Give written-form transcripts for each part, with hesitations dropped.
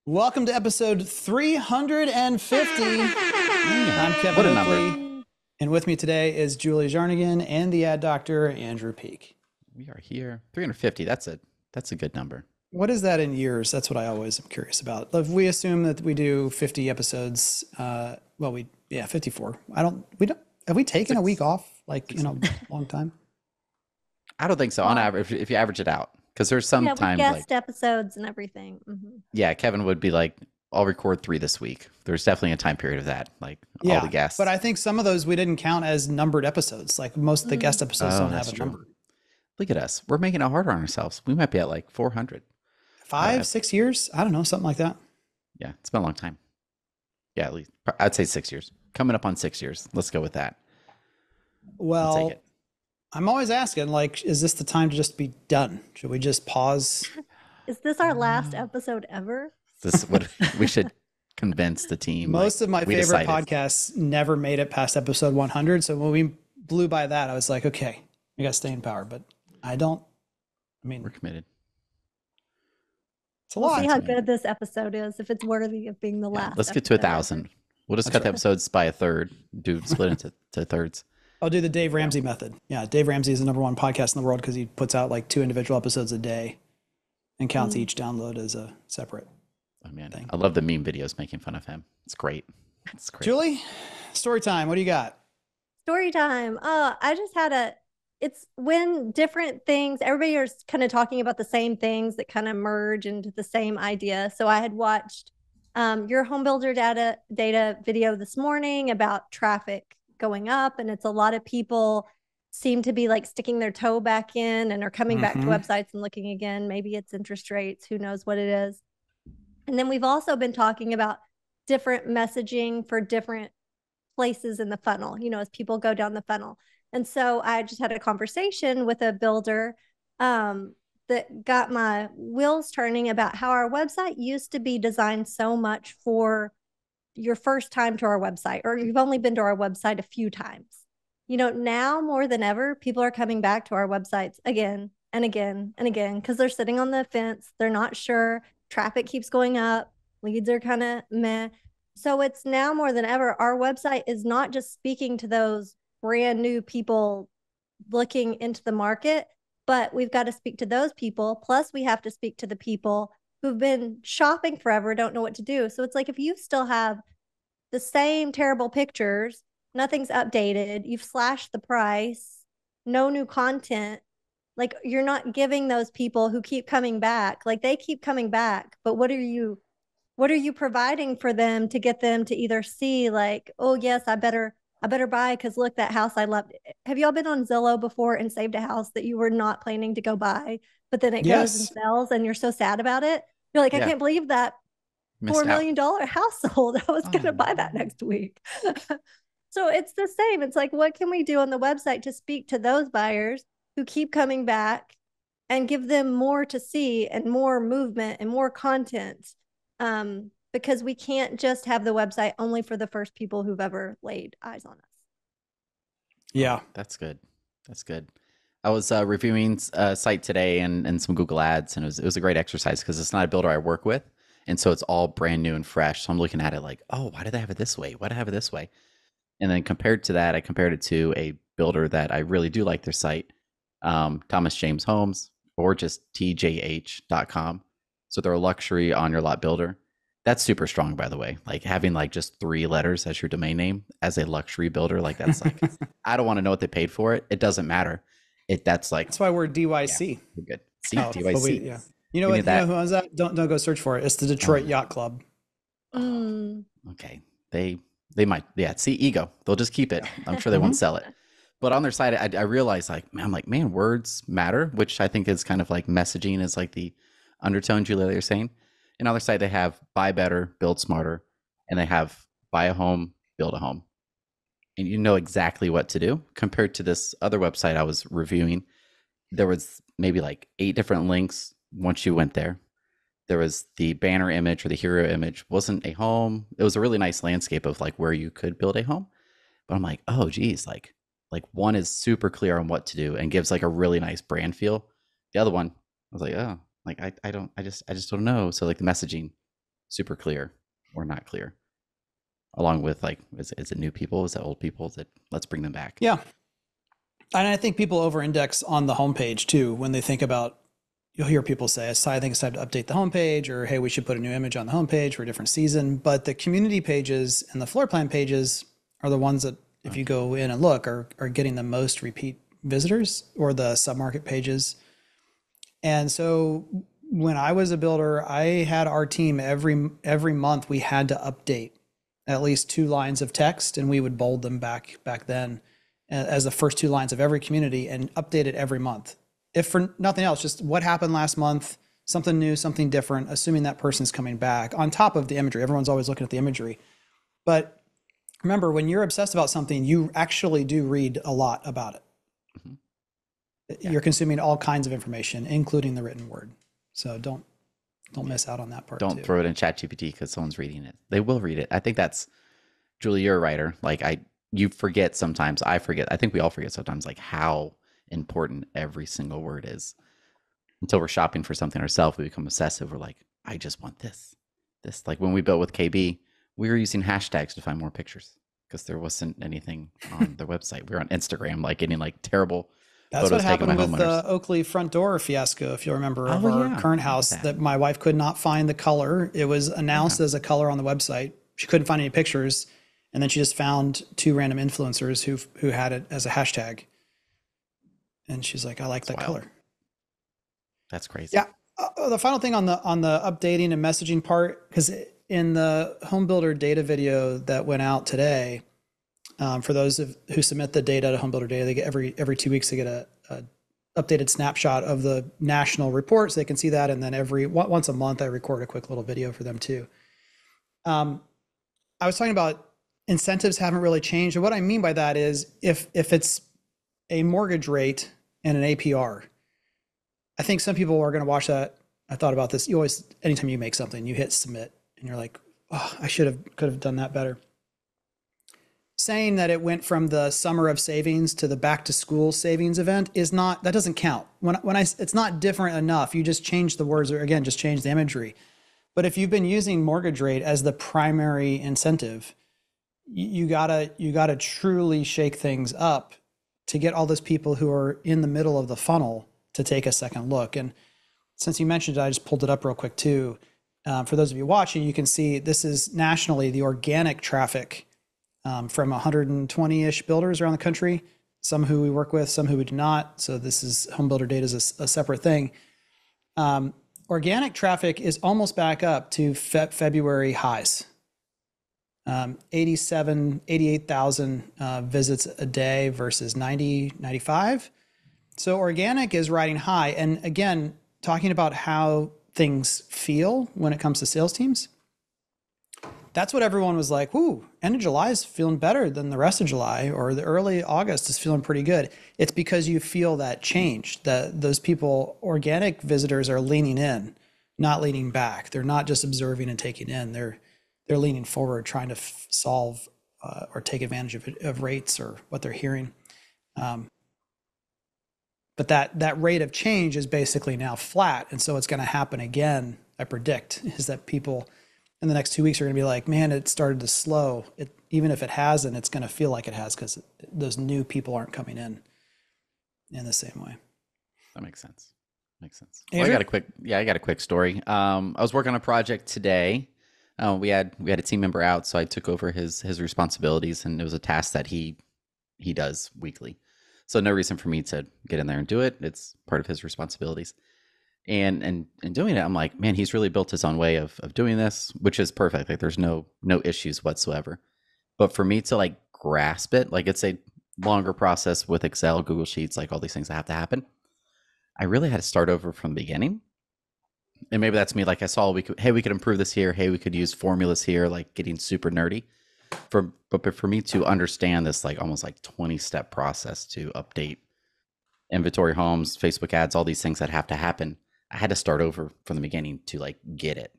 Welcome to episode 350. I'm Kevin What a Oakley, number. and with me today is Julie Jarnigan and the ad doctor, Andrew Peak. We are here. 350. That's a good number. What is that in years? That's what I always am curious about. If we assume that we do 50 episodes, 54. Have we taken a week off in a long time? I don't think so. On average, if you average it out, because there's some with times guest episodes and everything. Yeah, Kevin would be like, I'll record 3 this week. There's definitely a time period of that, all the guests. But I think some of those we didn't count as numbered episodes. Like most of the guest episodes don't have a number. Look at us. We're making it harder on ourselves. We might be at like 400. 6 years? I don't know, something like that. Yeah, it's been a long time. Yeah, at least I'd say 6 years. Coming up on 6 years. Let's go with that. Well, I'm always asking, is this the time to just be done? Should we just pause? Is this our last episode ever? This is what we should convince the team. Most of my favorite podcasts never made it past episode 100. So when we blew by that, I was like, okay, we got staying power. But we're committed. It's a lot. We'll see how good this episode is, if it's worthy of being the last. Let's get to 1,000. We'll just cut the episodes by a third. Split into thirds. I'll do the Dave Ramsey method. Yeah, Dave Ramsey is the number one podcast in the world because he puts out like 2 individual episodes a day and counts each download as a separate thing. I love the meme videos making fun of him. It's great. It's great. Julie, story time. What do you got? Story time. I just had it's when different things, everybody is kind of talking about the same things that kind of merge into the same idea. So I had watched your home builder data video this morning about traffic going up, and it's a lot of people seem to be like sticking their toe back in and are coming back to websites and looking again. Maybe it's interest rates, who knows what it is. And then we've also been talking about different messaging for different places in the funnel, as people go down the funnel. And so I just had a conversation with a builder that got my wheels turning about how our website used to be designed so much for your first time to our website, or you've only been to our website a few times. Now more than ever, people are coming back to our websites again and again and again because they're sitting on the fence. They're not sure. Traffic keeps going up. Leads are kind of meh. So it's now more than ever, our website is not just speaking to those brand new people looking into the market, but we've got to speak to those people. Plus we have to speak to the people who've been shopping forever, don't know what to do. So it's like, if you still have the same terrible pictures, nothing's updated, you've slashed the price, no new content, like you're not giving those people who keep coming back, like they keep coming back, but what are you providing for them to get them to either see like, oh yes, I better buy because look, that house I loved. Have y'all been on Zillow before and saved a house that you were not planning to go buy, but then it goes and sells and you're so sad about it? You're like, I can't believe that $4 million house sold. I was going to buy that next week. So it's the same. It's like, what can we do on the website to speak to those buyers who keep coming back and give them more to see and more movement and more content? Because we can't just have the website only for the first people who've ever laid eyes on us. Yeah, that's good. That's good. I was reviewing a site today and some Google ads, and it was a great exercise because it's not a builder I work with. And so it's all brand new and fresh. So I'm looking at it like, oh, why did they have it this way? Why did I have it this way? And then compared to that, I compared it to a builder that I really do like their site, Thomas James Homes, or just TJH.com. So they're a luxury on your lot builder. That's super strong, by the way. Like having like just 3 letters as your domain name as a luxury builder, like that's like, I don't want to know what they paid for it. It doesn't matter. That's why we're DYC. Yeah, we're good. See, DYC. Yeah. You know who owns that? Don't go search for it. It's the Detroit Yacht Club. Okay. They might, see, ego. They'll just keep it. I'm sure they won't sell it. But on their side, I realized man, words matter, which I think is kind of like messaging is like the undertone, Julia, that you're saying. And on their side, they have buy better, build smarter, and they have buy a home, build a home. And you know exactly what to do. Compared to this other website I was reviewing, there was maybe like 8 different links once you went there. There was the banner image or the hero image wasn't a home. It was a really nice landscape of like where you could build a home. But I'm like, oh geez, like one is super clear on what to do and gives like a really nice brand feel. The other one, I was like, oh, like I just don't know. So like the messaging super clear or not clear. Along with like, is it new people? Is it old people? Is it let's bring them back? Yeah. And I think people over-index on the homepage too when they think about. You'll hear people say, I think it's time to update the homepage, or hey, we should put a new image on the homepage for a different season. But the community pages and the floor plan pages are the ones that, if you go in and look, are getting the most repeat visitors, or the submarket pages. And so when I was a builder, I had our team every month we had to update at least 2 lines of text, and we would bold them back then as the first 2 lines of every community and update it every month. If for nothing else, just what happened last month, something new, something different, assuming that person's coming back, on top of the imagery. Everyone's always looking at the imagery. But remember, when you're obsessed about something, you actually do read a lot about it. Yeah. You're consuming all kinds of information, including the written word. So don't miss out on that part. Don't throw it in ChatGPT because someone's reading it. They will read it. I think that's, Julie, you're a writer. Like you forget sometimes. I forget. I think we all forget sometimes, like how important every single word is. Until we're shopping for something ourselves, we become obsessive. We're like, I just want this. Like when we built with KB, we were using hashtags to find more pictures because there wasn't anything on their website. We were on Instagram, like getting like terrible. That's what happened with the Oakley front door fiasco, if you'll remember, of our current house, that my wife could not find the color. It was announced as a color on the website. She couldn't find any pictures. And then she just found 2 random influencers who had it as a hashtag. And she's like, I like that color. That's crazy. Yeah. The final thing on the updating and messaging part, because in the home builder data video that went out today, for those who submit the data to Home Builder Data, they get every 2 weeks, they get a updated snapshot of the national reports. They can see that. And then once a month, I record a quick little video for them too. I was talking about incentives haven't really changed. And what I mean by that is if it's a mortgage rate and an APR, I think some people are going to watch that. I thought about this. You always, anytime you make something, you hit submit and you're like, oh, could have done that better. Saying that it went from the summer of savings to the back to school savings event that doesn't count. It's not different enough. You just change the words, or again, just change the imagery. But if you've been using mortgage rate as the primary incentive, you gotta truly shake things up to get all those people who are in the middle of the funnel to take a second look. And since you mentioned it, I just pulled it up real quick too. For those of you watching, you can see this is nationally the organic traffic from 120-ish builders around the country, some who we work with, some who we do not. So this is Home Builder Data is a separate thing. Organic traffic is almost back up to February highs. 88,000 visits a day versus 95. So organic is riding high. And again, talking about how things feel when it comes to sales teams, that's what everyone was like, ooh, end of July is feeling better than the rest of July, or the early August is feeling pretty good. It's because you feel that change, that those people, organic visitors, are leaning in, not leaning back. They're not just observing and taking in. They're leaning forward, trying to solve or take advantage of rates or what they're hearing. But that rate of change is basically now flat. And so what's going to happen again, I predict, is that people in the next 2 weeks are going to be like, man, it started to slow. Even if it hasn't, it's going to feel like it has because those new people aren't coming in the same way. That makes sense. Well, I got a quick story. I was working on a project today. We had a team member out, so I took over his responsibilities, and it was a task that he does weekly. So no reason for me to get in there and do it. It's part of his responsibilities. And in doing it, I'm like, man, he's really built his own way of doing this, which is perfect. Like there's no issues whatsoever. But for me to like grasp it, like it's a longer process with Excel, Google Sheets, like all these things that have to happen. I really had to start over from the beginning. And maybe that's me. Like I saw we could improve this here. Hey, we could use formulas here, like getting super nerdy. But for me to understand this, like almost like 20-step process to update inventory, homes, Facebook ads, all these things that have to happen, I had to start over from the beginning to like get it.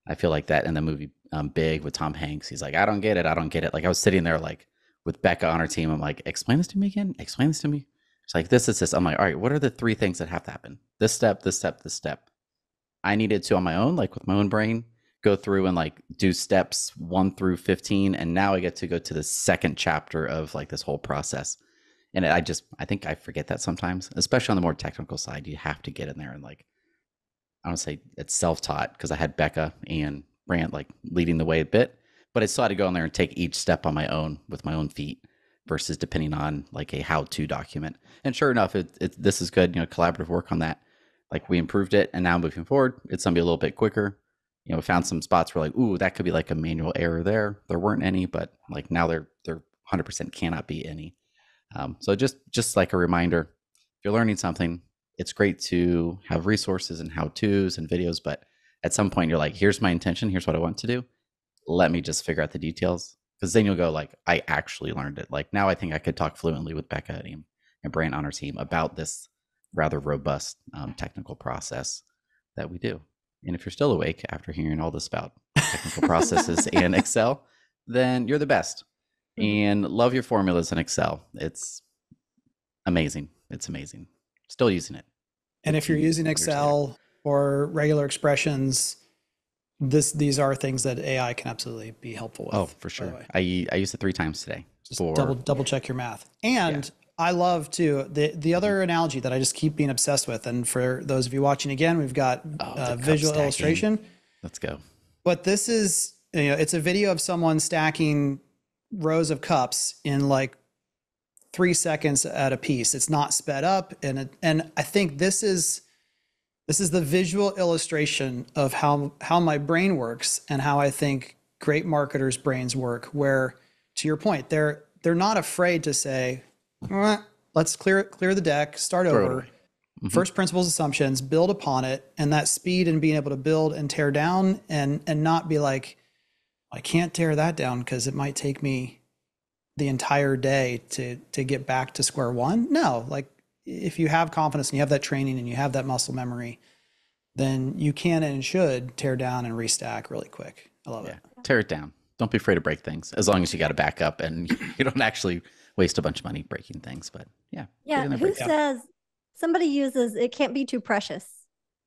I feel like that in the movie Big with Tom Hanks. He's like, I don't get it. Like I was sitting there like with Becca on our team. I'm like, explain this to me again. Explain this to me. It's like, this is this. I'm like, all right, what are the 3 things that have to happen? This step, this step, this step. I needed to on my own, like with my own brain, go through and like do steps 1 through 15. And now I get to go to the second chapter of like this whole process. And I think I forget that sometimes, especially on the more technical side. You have to get in there and like, I don't say it's self-taught because I had Becca and Brant like leading the way a bit, but I still had to go in there and take each step on my own with my own feet versus depending on like a how-to document. And sure enough, this is good, collaborative work on that. Like we improved it, and now moving forward, it's gonna be a little bit quicker. We found some spots where like, ooh, that could be like a manual error there. There weren't any, but like now there 100% cannot be any. So just like a reminder, if you're learning something, it's great to have resources and how-tos and videos, but at some point you're like, here's my intention, here's what I want to do. Let me just figure out the details. Because then you'll go like, I actually learned it. Like now I think I could talk fluently with Becca and Brant on our team about this rather robust technical process that we do. And if you're still awake after hearing all this about technical processes and Excel, then you're the best. And love your formulas in Excel. It's amazing. It's amazing. Still using it. And if you're using Excel or regular expressions, these are things that AI can absolutely be helpful with. Oh, for sure. I used it 3 times today. Just double check your math. And I love too the other analogy that I just keep being obsessed with. And for those of you watching again, we've got visual illustration. Let's go. But this is, it's a video of someone stacking rows of cups in like 3 seconds at a piece. It's not sped up, and I think this is the visual illustration of how my brain works and how I think great marketers' brains work. Where, to your point, they're not afraid to say, let's clear the deck, start over, first principles assumptions, build upon it, and that speed and being able to build and tear down and not be like, I can't tear that down because it might take me the entire day to get back to square one. No, like if you have confidence and you have that training and you have that muscle memory, then you can and should tear down and restack really quick. I love it. Tear it down. Don't be afraid to break things, as long as you got to back up and you don't actually waste a bunch of money breaking things. But who says somebody uses it can't be too precious?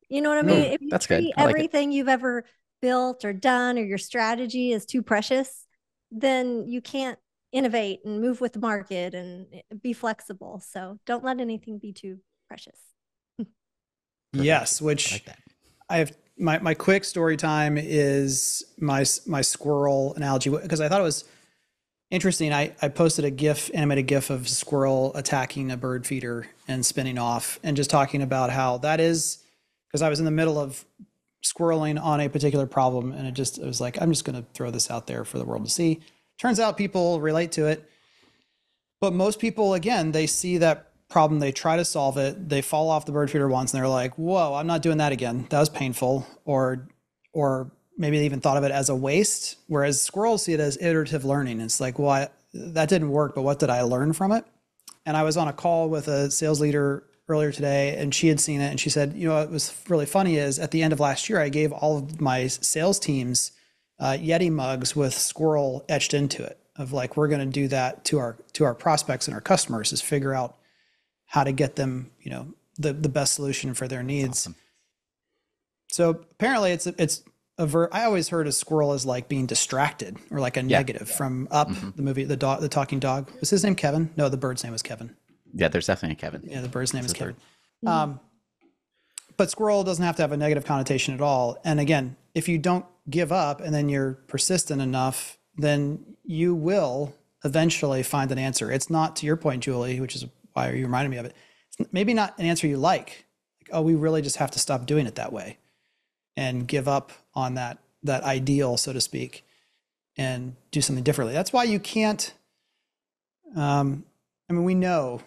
You know what I mean? If you that's treat good. everything you've ever built or done or your strategy is too precious, then you can't innovate and move with the market and be flexible. So don't let anything be too precious. Yes, which like I have my quick story time is my squirrel analogy, because I thought it was interesting. I posted animated GIF of a squirrel attacking a bird feeder and spinning off, and just talking about how that is, because I was in the middle of squirreling on a particular problem, and it was like, I'm just going to throw this out there for the world to see. Turns out people relate to it, but most people, again, they see that problem, they try to solve it, they fall off the bird feeder once, and they're like, whoa, I'm not doing that again. That was painful. Or maybe they even thought of it as a waste, whereas squirrels see it as iterative learning. It's like, well, that didn't work, but what did I learn from it? And I was on a call with a sales leader earlier today, and she had seen it, and she said, what was really funny is at the end of last year, I gave all of my sales teams Yeti mugs with squirrel etched into it, of like, we're going to do that to our prospects and our customers, is figure out how to get them, the best solution for their needs. Awesome. So apparently I always heard a squirrel as like being distracted, or like a negative from Up, the movie, the talking dog. Was his name Kevin? No, the bird's name was Kevin. Yeah, there's definitely a Kevin. Yeah, the bird's name is Kevin. But squirrel doesn't have to have a negative connotation at all. And again, if you don't give up and then you're persistent enough, then you will eventually find an answer. It's not, to your point, Julie, which is why you reminded me of it. It's maybe not an answer you like, oh, we really just have to stop doing it that way and give up on that ideal, so to speak, and do something differently. That's why you can't, we know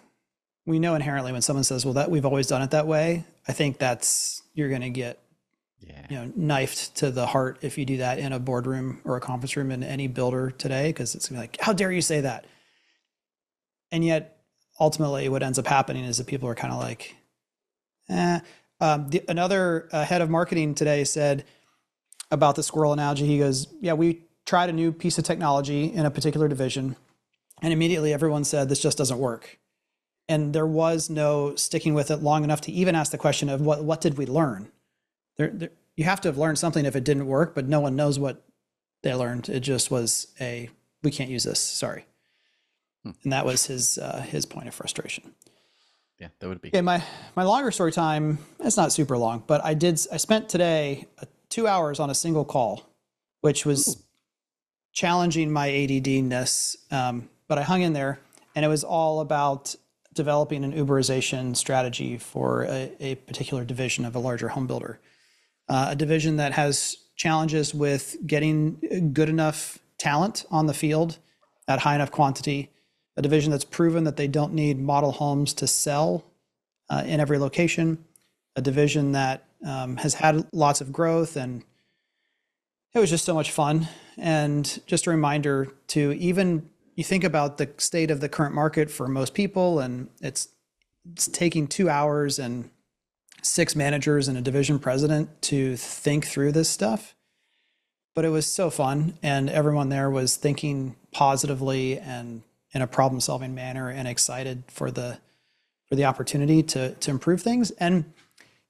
inherently when someone says, well, that we've always done it that way, I think you're going to get, knifed to the heart if you do that in a boardroom or a conference room in any builder today, because it's gonna be like, how dare you say that? And yet ultimately what ends up happening is that people are kind of like, another head of marketing today said about the squirrel analogy, he goes, we tried a new piece of technology in a particular division, and immediately everyone said, this just doesn't work. And there was no sticking with it long enough to even ask the question of what did we learn? you have to have learned something if it didn't work, but no one knows what they learned. It just was we can't use this. Sorry. And that was his point of frustration. Yeah, that would be. Okay, my longer story time, it's not super long, but I spent today 2 hours on a single call, which was challenging my ADD-ness. But I hung in there, and it was all about developing an Uberization strategy for a particular division of a larger home builder. A division that has challenges with getting good enough talent on the field at high enough quantity. A division that's proven that they don't need model homes to sell in every location. A division that has had lots of growth, and it was just so much fun. And just a reminder to even, you think about the state of the current market for most people, and it's taking 2 hours and 6 managers and a division president to think through this stuff. But it was so fun, and everyone there was thinking positively and in a problem-solving manner, and excited for the opportunity to improve things. And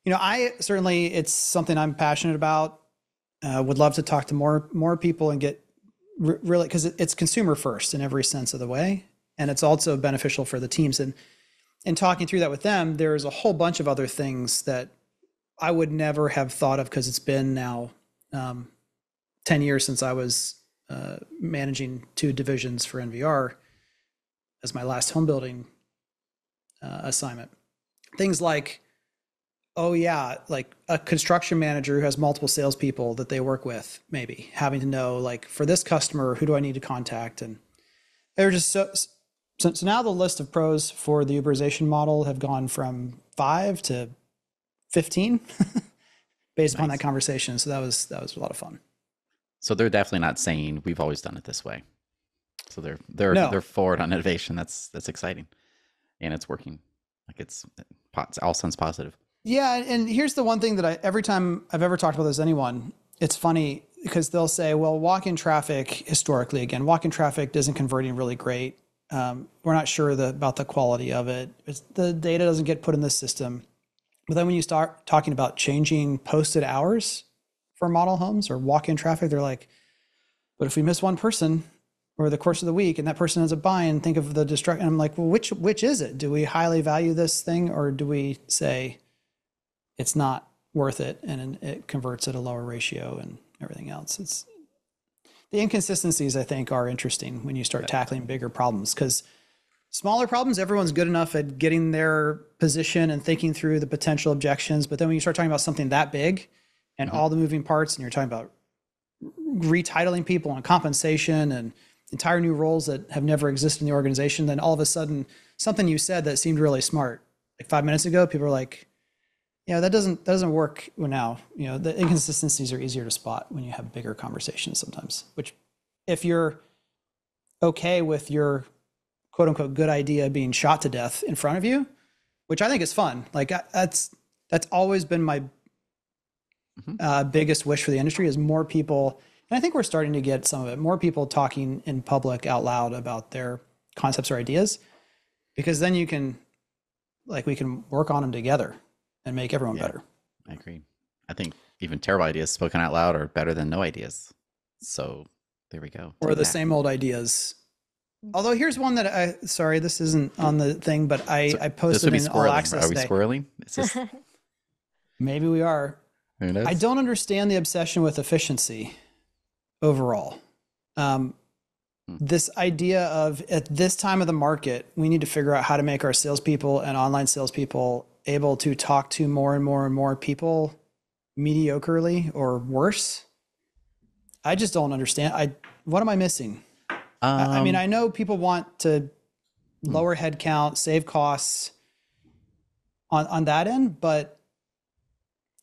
I certainly, it's something I'm passionate about. Would love to talk to more people and get really, because it's consumer first in every sense of the way, and it's also beneficial for the teams. And in talking through that with them, there's a whole bunch of other things that I would never have thought of, because it's been now 10 years since I was managing 2 divisions for NVR as my last home building assignment. Things like, like a construction manager who has multiple salespeople that they work with, maybe having to know, like, for this customer, who do I need to contact? And they're just so now the list of pros for the Uberization model have gone from 5 to 15 based upon that conversation. So that was a lot of fun. So they're definitely not saying we've always done it this way. So they're forward on innovation. That's exciting, and it's working. Like it all sounds positive. Yeah, and here's the one thing that every time I've ever talked about this with anyone, it's funny because they'll say, well, walk-in traffic historically, again, walk-in traffic isn't converting really great. We're not sure about the quality of it. The data doesn't get put in the system. But then when you start talking about changing posted hours for model homes or walk-in traffic, they're like, but if we miss one person over the course of the week and that person ends up buying, think of the destruction. And I'm like, well, which is it? Do we highly value this thing, or do we say it's not worth it and it converts at a lower ratio and everything else? It's the inconsistencies, I think, are interesting when you start tackling bigger problems, because smaller problems, everyone's good enough at getting their position and thinking through the potential objections. But then when you start talking about something that big and all the moving parts, and you're talking about retitling people and compensation and entire new roles that have never existed in the organization, then all of a sudden something you said that seemed really smart like 5 minutes ago, people are like, yeah, that doesn't work now. The inconsistencies are easier to spot when you have bigger conversations sometimes, which if you're okay with your quote unquote good idea being shot to death in front of you, which I think is fun. Like that's always been my biggest wish for the industry, is more people. And I think we're starting to get some of it, more people talking in public out loud about their concepts or ideas, because then we can work on them together and make everyone better. I agree. I think even terrible ideas spoken out loud are better than no ideas. So there we go. Or the same old ideas. Although here's one that sorry, this isn't on the thing, but I posted in All Access Are we today. squirreling? Is this... Maybe we are. Who knows? I don't understand the obsession with efficiency overall. This idea of, at this time of the market, we need to figure out how to make our salespeople and online salespeople able to talk to more and more and more people mediocrely or worse. I just don't understand. What am I missing? I mean, I know people want to lower headcount, save costs on that end, but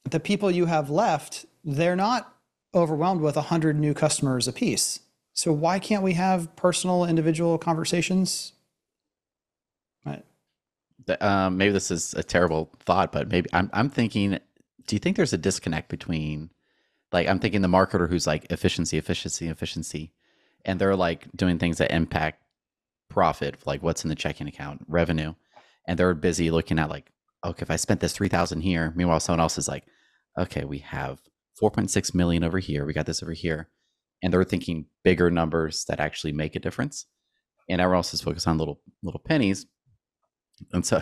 the people you have left, they're not overwhelmed with 100 new customers apiece. So why can't we have personal, individual conversations? Right. Maybe this is a terrible thought, but maybe I'm thinking, do you think there's a disconnect between, like, I'm thinking the marketer who's like efficiency, and they're like doing things that impact profit, like what's in the checking account, revenue, and they're busy looking at like, okay, if I spent this 3,000 here, meanwhile someone else is like, okay, we have 4.6 million over here. We got this over here. And they're thinking bigger numbers that actually make a difference. And everyone else is focused on little pennies. And so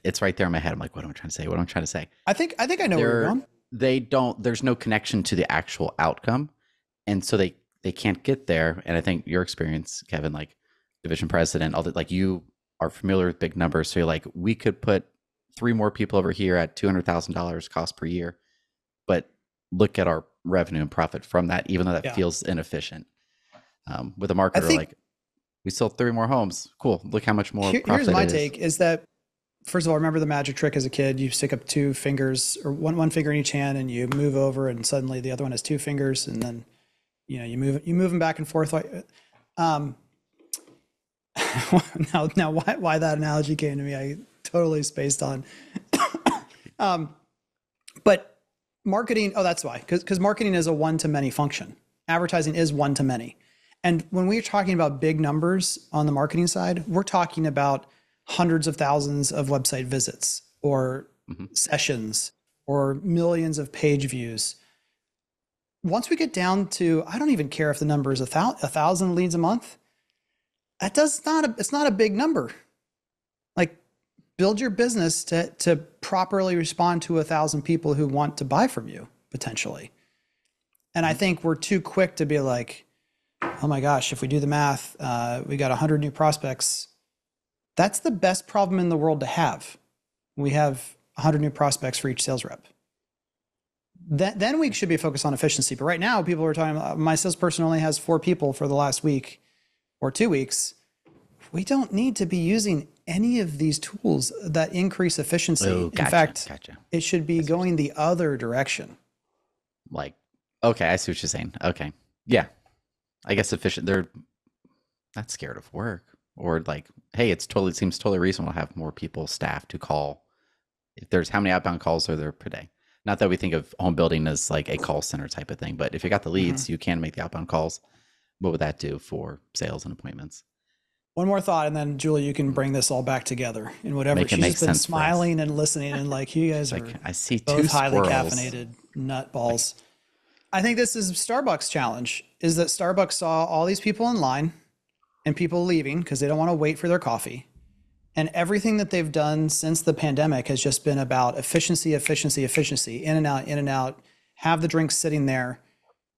it's right there in my head. I'm like, what am I trying to say? What am I trying to say? I think I know where you're going. There's no connection to the actual outcome. And so they can't get there. And I think your experience, Kevin, like division president, all that, like you are familiar with big numbers. So you're like, we could put 3 more people over here at $200,000 cost per year, but look at our revenue and profit from that, even though that feels inefficient. With a marketer, like we sold 3 more homes. Cool. Look how much more profit. Here's my take is that, first of all, remember the magic trick as a kid, you stick up 2 fingers or one finger in each hand and you move over and suddenly the other one has 2 fingers. And then, you move them back and forth. Now why that analogy came to me, I totally spaced on. But marketing, that's why, because marketing is a one-to-many function. Advertising is one-to-many. And when we're talking about big numbers on the marketing side, we're talking about hundreds of thousands of website visits or sessions or millions of page views. Once we get down to, I don't even care if the number is 1,000 leads a month. It's not a big number. Like, build your business to properly respond to 1,000 people who want to buy from you potentially. And I think we're too quick to be like, oh my gosh, if we do the math, we got 100 new prospects. That's the best problem in the world to have. We have 100 new prospects for each sales rep. Then we should be focused on efficiency. But right now, people are talking about, my salesperson only has 4 people for the last week or 2 weeks. We don't need to be using any of these tools that increase efficiency. Oh, gotcha, in fact, gotcha. It should be going the other direction. Like, okay, I see what you're saying. Okay. Yeah. I guess efficient. They're not scared of work, or like, hey, it seems totally reasonable to have more people staffed to call. If there's how many outbound calls are there per day? Not that we think of home building as like a call center type of thing, but if you got the leads, you can make the outbound calls. What would that do for sales and appointments? One more thought, and then Julie, you can bring this all back together in whatever. She's just been smiling and listening, and like, you guys are I see both 2 highly squirrels. caffeinated nutballs. I think this is Starbucks' challenge, is that Starbucks saw all these people in line and people leaving because they don't want to wait for their coffee. And everything that they've done since the pandemic has just been about efficiency, in and out, have the drink sitting there.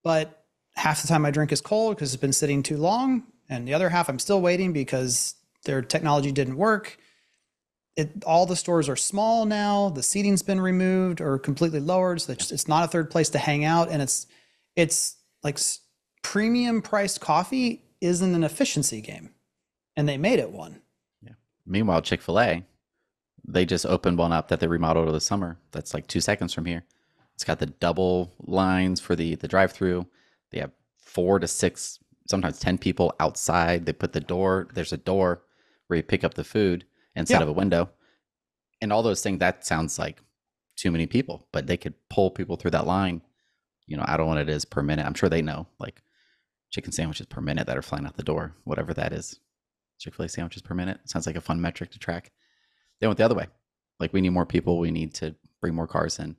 But half the time my drink is cold because it's been sitting too long. And the other half I'm still waiting because their technology didn't work. All the stores are small now. The seating's been removed or completely lowered. So it's not a third place to hang out. And it's like premium priced coffee isn't an efficiency game. And they made it one. Yeah. Meanwhile, Chick-fil-A, they just opened one up that they remodeled over the summer. That's like 2 seconds from here. It's got the double lines for the drive-through. They have 4 to 6, sometimes 10 people outside. They put there's a door where you pick up the food instead of a window. And all those things, that sounds like too many people, but they could pull people through that line. I don't know what it is per minute. I'm sure they know, like chicken sandwiches per minute that are flying out the door, whatever that is. Chick-fil-A sandwiches per minute. Sounds like a fun metric to track. They went the other way. Like, we need more people. We need to bring more cars in.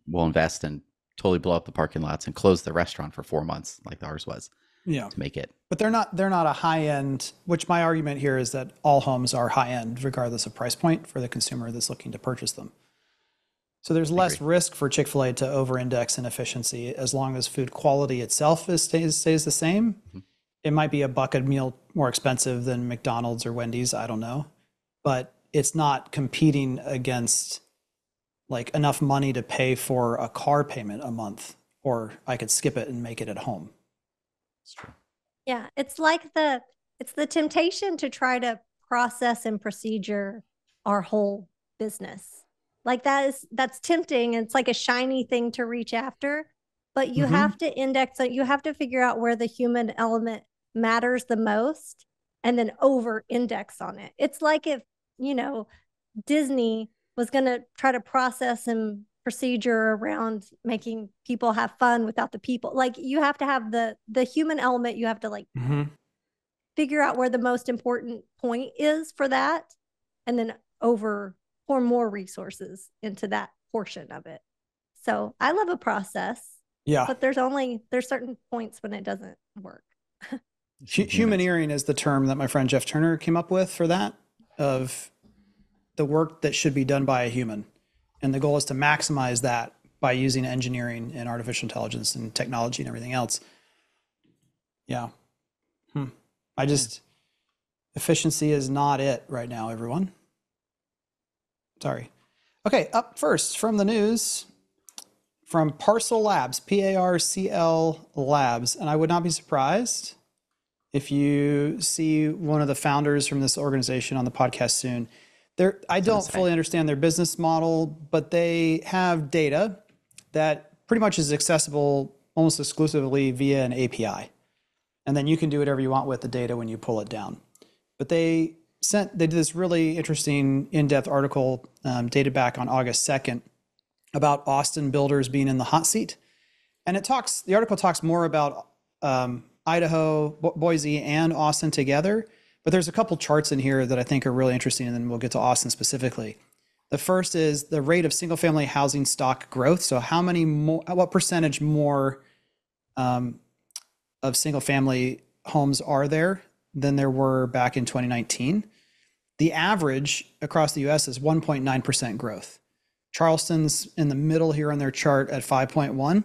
We'll invest and totally blow up the parking lots and close the restaurant for 4 months like ours was. To make it. But they're not a high end, which my argument here is that all homes are high end regardless of price point for the consumer that's looking to purchase them. So there's less risk for Chick-fil-A to over-index in efficiency as long as food quality itself stays the same. Mm-hmm. It might be a bucket meal more expensive than McDonald's or Wendy's, I don't know. But it's not competing against like enough money to pay for a car payment a month, or I could skip it and make it at home. It's true. Yeah, it's the temptation to try to process and procedure our whole business. Like that's tempting. And it's like a shiny thing to reach after, but you have to index it. You have to figure out where the human element matters the most and then over index on it. It's like if, Disney was going to try to process and procedure around making people have fun without the people. Like, you have to have the human element. You have to figure out where the most important point is for that, and then pour more resources into that portion of it. So I love a process, Yeah. but there's certain points when it doesn't work. Humaneering is the term that my friend Jeff Turner came up with for that, of the work that should be done by a human. And the goal is to maximize that by using engineering and artificial intelligence and technology and everything else. Yeah. Efficiency is not it right now, everyone. Sorry. Okay, up first from the news, from Parcel Labs, PARCL Labs. And I would not be surprised if you see one of the founders from this organization on the podcast soon. I don't fully understand their business model, but they have data that pretty much is accessible almost exclusively via an API. And then you can do whatever you want with the data when you pull it down. But they did this really interesting in-depth article dated back on August 2nd about Austin builders being in the hot seat. And the article talks more about Idaho, Boise, and Austin together. But there's a couple charts in here that I think are really interesting, and then we'll get to Austin specifically. The first is the rate of single-family housing stock growth. So what percentage more of single-family homes are there than there were back in 2019? The average across the U.S. is 1.9% growth. Charleston's in the middle here on their chart at 5.1.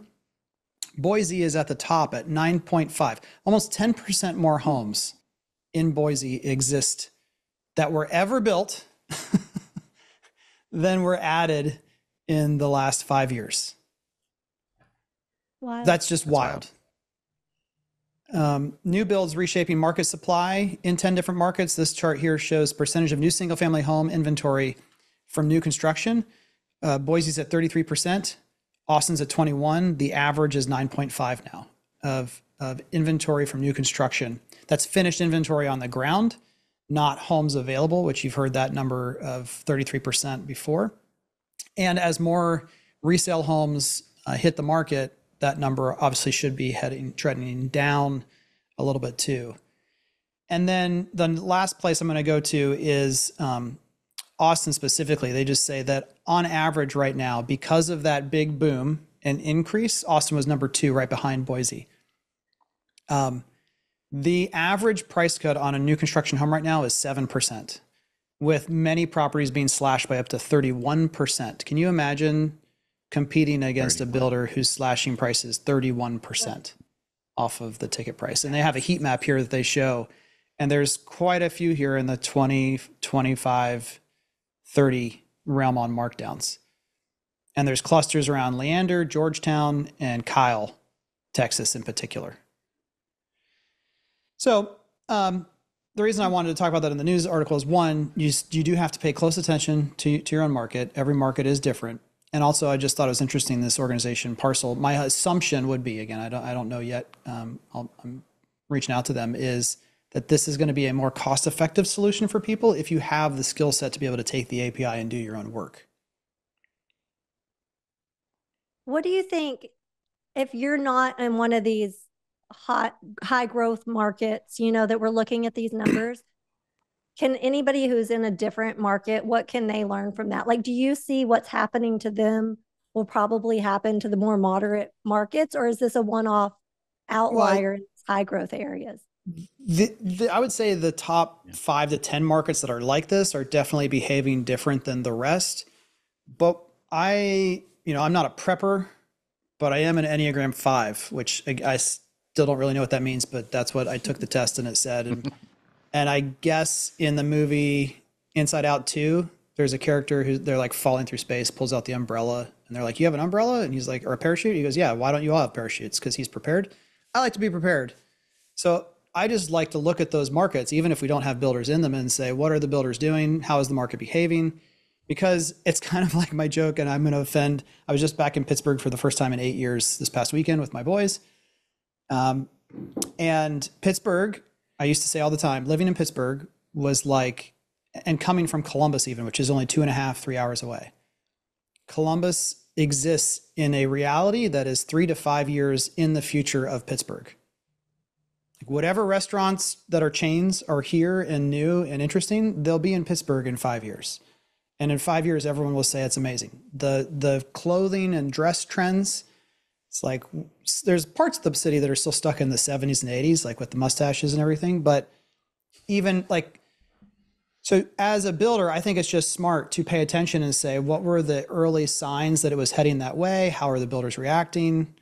Boise is at the top at 9.5. Almost 10% more homes in Boise exist that were ever built than were added in the last 5 years. Wow. That's just wild. New builds reshaping market supply in 10 different markets. This chart here shows percentage of new single family home inventory from new construction. Boise's at 33%. Austin's at 21. The average is 9.5 now of inventory from new construction. That's finished inventory on the ground, not homes available, which you've heard that number of 33% before. And as more resale homes hit the market, that number obviously should be trending down a little bit too. And then the last place I'm going to go to is Austin specifically. They just say that on average right now, because of that big boom and increase, Austin was number 2 right behind Boise. The average price cut on a new construction home right now is 7%, with many properties being slashed by up to 31%. Can you imagine competing against a builder who's slashing prices 31% off of the ticket price? And they have a heat map here that they show, and there's quite a few here in the 20, 25, 30 realm on markdowns. And there's clusters around Leander, Georgetown, and Kyle, Texas in particular. So the reason I wanted to talk about that in the news article is, one, you do have to pay close attention to your own market. Every market is different. And also, I just thought it was interesting, this organization, Parcel. My assumption would be, again, I don't know yet, I'm reaching out to them, is that this is going to be a more cost-effective solution for people if you have the skill set to be able to take the API and do your own work. What do you think if you're not in one of these high growth markets, that we're looking at these numbers? Can anybody who's in a different market, what can they learn from that? Like, do you see what's happening to them will probably happen to the more moderate markets, or is this a one-off outlier in high growth areas? I would say the top 5 to 10 markets that are like this are definitely behaving different than the rest. But I'm not a prepper, but I am an Enneagram 5, which I still don't really know what that means, but that's what I took the test and it said. And I guess in the movie Inside Out 2, there's a character who they're like falling through space, pulls out the umbrella, and they're like, "You have an umbrella?" And he's like, "Or a parachute?" He goes, "Yeah, why don't you all have parachutes?" Because he's prepared. I like to be prepared. So I just like to look at those markets, even if we don't have builders in them, and say, what are the builders doing? How is the market behaving? Because it's kind of like my joke, and I'm going to offend. I was just back in Pittsburgh for the first time in 8 years this past weekend with my boys. And Pittsburgh, I used to say all the time, living in Pittsburgh was like, and coming from Columbus even, which is only 2.5, 3 hours away. Columbus exists in a reality that is 3 to 5 years in the future of Pittsburgh. Like whatever restaurants that are chains are here and new and interesting, they'll be in Pittsburgh in 5 years. And in 5 years, everyone will say it's amazing. The clothing and dress trends, it's like there's parts of the city that are still stuck in the 70s and 80s, like with the mustaches and everything. But even like, so as a builder, I think it's just smart to pay attention and say, what were the early signs that it was heading that way? How are the builders reacting?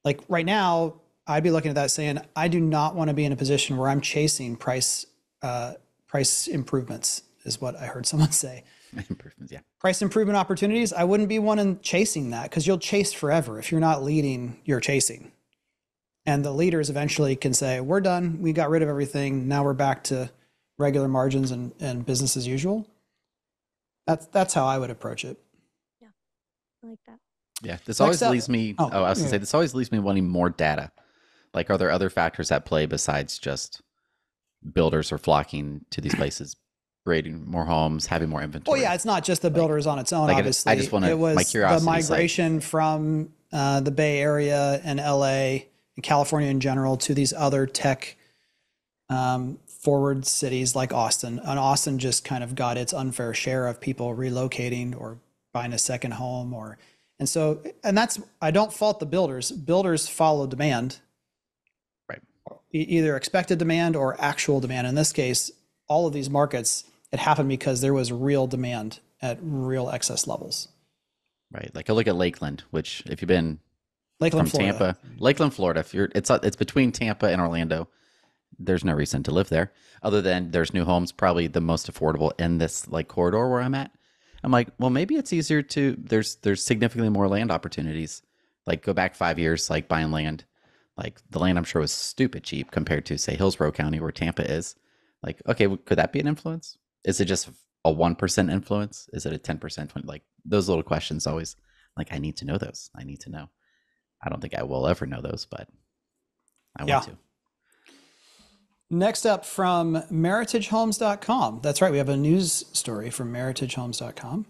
Like right now, I'd be looking at that saying, I do not want to be in a position where I'm chasing price improvements, is what I heard someone say. Improvements, yeah. Price improvement opportunities. I wouldn't be one in chasing that, because you'll chase forever. If you're not leading, you're chasing. And the leaders eventually can say, we're done. We got rid of everything. Now we're back to regular margins and business as usual. That's how I would approach it. Yeah, I like that. Yeah, this always leaves me. I was yeah. going to say, this always leaves me wanting more data. Like, are there other factors at play besides just builders are flocking to these places, creating more homes, having more inventory? Well, yeah, it's not just the builders on its own. Like, obviously, I just want to. It was my curiosity the migration from the Bay Area and LA and California in general to these other tech forward cities like Austin. And Austin just kind of got its unfair share of people relocating or buying a second home, and that's, I don't fault the builders. Builders follow demand. Right. Either expected demand or actual demand. In this case, all of these markets, it happened because there was real demand at real excess levels. Right. Like I look at Lakeland, which if you've been Lakeland, from Florida. Tampa, Lakeland, Florida, it's between Tampa and Orlando. There's no reason to live there other than there's new homes, probably the most affordable in this like corridor where I'm at. I'm like, well, maybe it's easier to, there's significantly more land opportunities. Like go back 5 years, like buying land, like the land I'm sure was stupid cheap compared to say Hillsborough County where Tampa is. Like, okay, could that be an influence? Is it just a 1% influence? Is it a 10%? 20? Like those little questions always, like I need to know those. I need to know. I don't think I will ever know those, but I want to. Next up from meritagehomes.com. That's right. We have a news story from meritagehomes.com.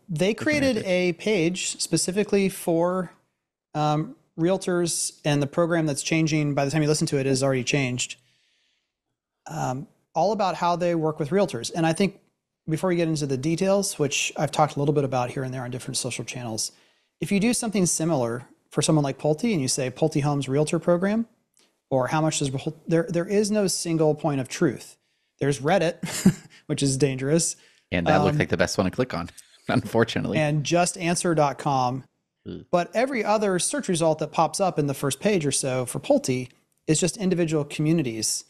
They created a page specifically for realtors, and the program that's changing by the time you listen to it is already changed. All about how they work with realtors. And I think before we get into the details, which I've talked a little bit about here and there on different social channels, if you do something similar for someone like Pulte and you say Pulte Homes Realtor Program, or how much does there is no single point of truth. There's Reddit, which is dangerous. And that looked like the best one to click on, unfortunately. And justanswer.com. But every other search result that pops up in the first page or so for Pulte is just individual communities.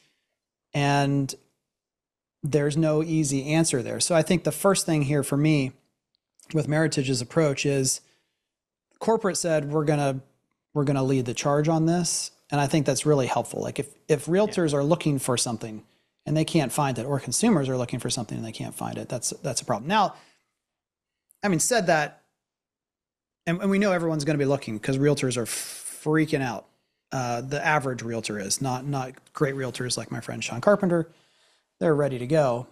And there's no easy answer there. So I think the first thing here for me with Meritage's approach is corporate said, we're going to lead the charge on this. And I think that's really helpful. Like if realtors are looking for something and they can't find it, or consumers are looking for something and they can't find it, that's a problem. Now, I mean, said that, and we know everyone's going to be looking because realtors are freaking out. The average realtor is not great realtors like my friend Sean Carpenter. They're ready to go.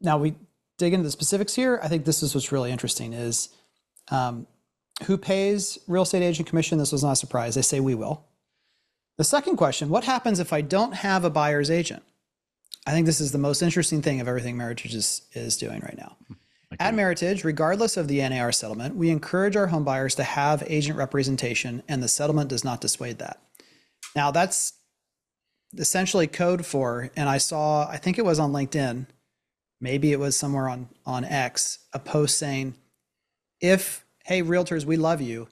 Now we dig into the specifics here. I think this is what's really interesting is, who pays real estate agent commission? This was not a surprise. They say we will. The second question, what happens if I don't have a buyer's agent? I think this is the most interesting thing of everything Meritage is doing right now. Okay. At Meritage, regardless of the NAR settlement, we encourage our home buyers to have agent representation, and the settlement does not dissuade that. Now that's essentially code for, and I think it was on LinkedIn, maybe it was somewhere on X, a post saying, hey, realtors, we love you.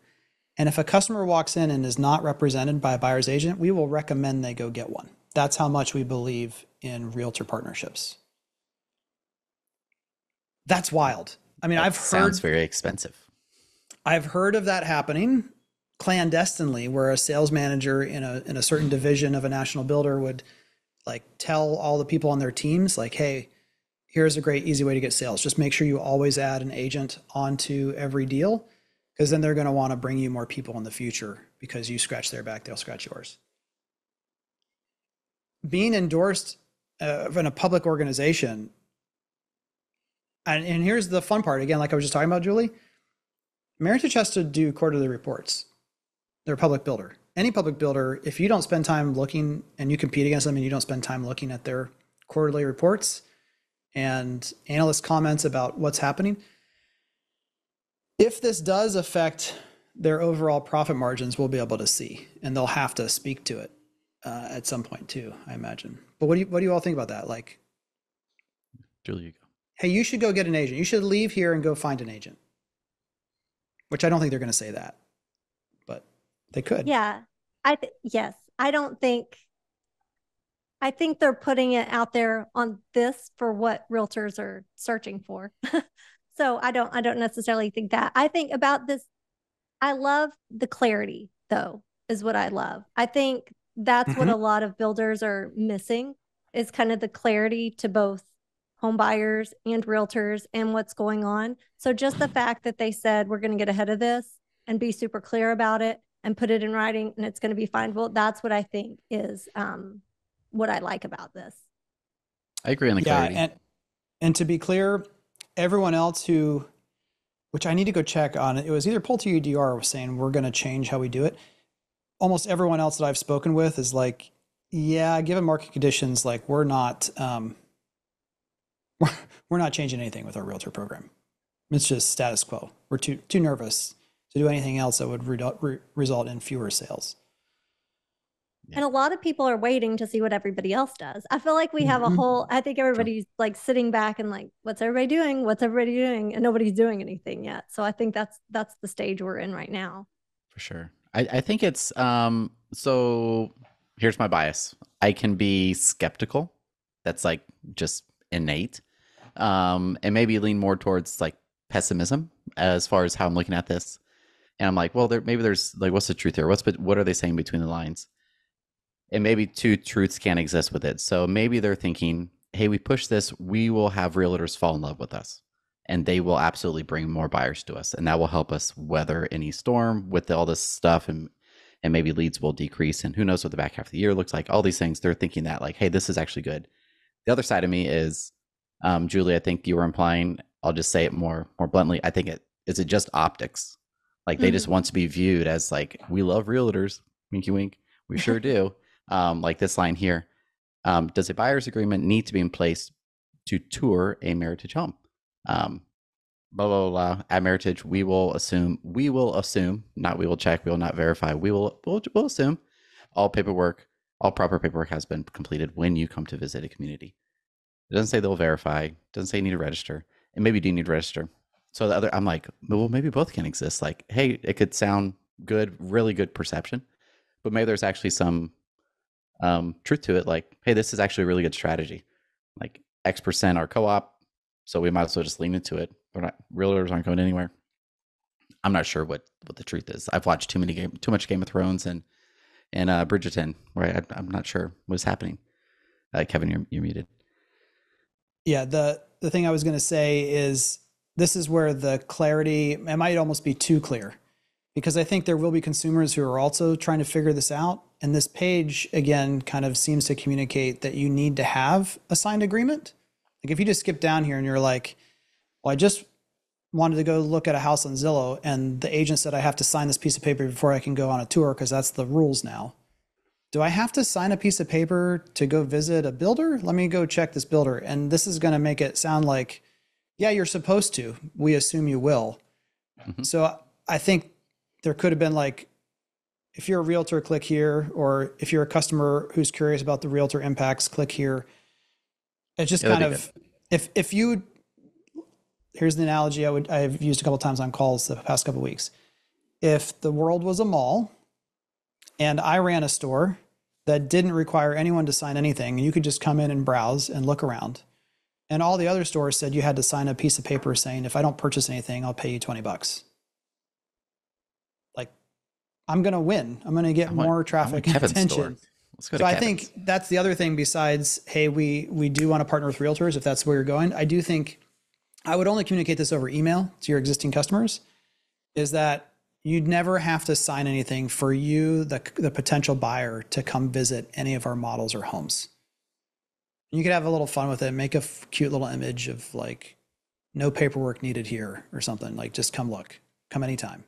And if a customer walks in and is not represented by a buyer's agent, we will recommend they go get one. That's how much we believe in realtor partnerships. That's wild. I mean, Sounds very expensive. I've heard of that happening clandestinely, where a sales manager in a certain division of a national builder would like tell all the people on their teams, like, hey, here's a great easy way to get sales. Just make sure you always add an agent onto every deal, because then they're going to want to bring you more people in the future because you scratch their back, they'll scratch yours. Being endorsed in a public organization, and here's the fun part, again, like I was just talking about, Julie, Meritage has to do quarterly reports. They're a public builder. Any public builder, if you don't spend time looking and you compete against them and you don't spend time looking at their quarterly reports, and analyst comments about what's happening. If this does affect their overall profit margins, we'll be able to see, and they'll have to speak to it at some point too, I imagine. But what do you all think about that? Like, Julie, you go. hey, you should go get an agent. You should leave here and go find an agent. Which I don't think they're going to say that, but they could. Yeah, yes. I think they're putting it out there on this for what realtors are searching for. So I don't necessarily think that. I think about this, I love the clarity though, is what I love. I think that's what a lot of builders are missing, is kind of the clarity to both home buyers and realtors and what's going on. So just the fact that they said, we're going to get ahead of this and be super clear about it and put it in writing and it's going to be findable. That's what I think is what I like about this. I agree on the clarity. And to be clear, everyone else which I need to go check on, it was either Pulte or DR was saying we're going to change how we do it. Almost everyone else that I've spoken with is like, yeah, given market conditions, like we're not changing anything with our realtor program. It's just status quo. We're too nervous to do anything else that would result in fewer sales. And a lot of people are waiting to see what everybody else does. I feel like we have I think everybody's like sitting back and like, what's everybody doing? What's everybody doing? And nobody's doing anything yet. So I think that's the stage we're in right now. For sure. I think it's, so here's my bias. I can be skeptical. That's like just innate. And maybe lean more towards like pessimism as far as how I'm looking at this. And I'm like, well, maybe there's like, what's the truth here? What are they saying between the lines? And maybe two truths can't exist with it. So maybe they're thinking, hey, we push this, we will have realtors fall in love with us. And they will absolutely bring more buyers to us. And that will help us weather any storm with all this stuff. And maybe leads will decrease. And who knows what the back half of the year looks like. All these things, they're thinking that like, hey, this is actually good. The other side of me is, Julie, I think you were implying, I'll just say it more bluntly. I think is it just optics? Like they just want to be viewed as like, we love realtors, winky wink. We sure do. Like this line here, does a buyer's agreement need to be in place to tour a Meritage home? Blah, blah, blah. At Meritage, we will assume, not we will check, we will not verify, we'll assume all proper paperwork has been completed when you come to visit a community. It doesn't say they'll verify, it doesn't say you need to register, and maybe you do need to register. So I'm like, well, maybe both can exist. Like, hey, it could sound good, really good perception, but maybe there's actually some truth to it. Like, hey, this is actually a really good strategy. Like X% are co-op, so we might as well just lean into it. Realtors aren't going anywhere. I'm not sure what the truth is. I've watched too much Game of Thrones and Bridgerton, where I'm not sure what's happening. Kevin, you're muted. Yeah, the thing I was going to say is this is where the clarity, it might almost be too clear, because I think there will be consumers who are also trying to figure this out. And this page, again, kind of seems to communicate that you need to have a signed agreement. Like if you just skip down here and you're like, well, I just wanted to go look at a house on Zillow and the agent said I have to sign this piece of paper before I can go on a tour because that's the rules now. Do I have to sign a piece of paper to go visit a builder? Let me go check this builder. And this is going to make it sound like, yeah, you're supposed to. We assume you will. So I think there could have been like, if you're a realtor, click here, or if you're a customer who's curious about the realtor impacts, click here. It's just kind of, if you, here's the analogy I've used a couple of times on calls the past couple of weeks. If the world was a mall and I ran a store that didn't require anyone to sign anything, you could just come in and browse and look around. And all the other stores said you had to sign a piece of paper saying, if I don't purchase anything, I'll pay you $20. Like, I'm going to win. I'm going to get more traffic and attention. So I think that's the other thing besides, hey, we do want to partner with realtors if that's where you're going. I do think I would only communicate this over email to your existing customers, is that you'd never have to sign anything for you, the potential buyer, to come visit any of our models or homes. You could have a little fun with it, make a cute little image of like, no paperwork needed here or something, like just come look, come anytime.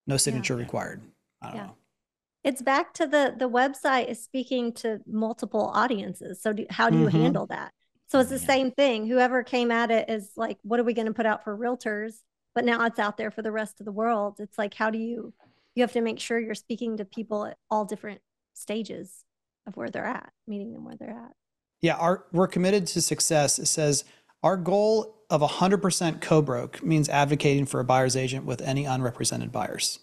No signature required. I don't know. It's back to the website is speaking to multiple audiences. So how do you handle that? So it's the Yeah. same thing. Whoever came at it is like, what are we going to put out for realtors? But now it's out there for the rest of the world. It's like, how do you have to make sure you're speaking to people at all different stages of where they're at, meeting them where they're at. Yeah, we're committed to success. It says our goal of 100% co-broke means advocating for a buyer's agent with any unrepresented buyers.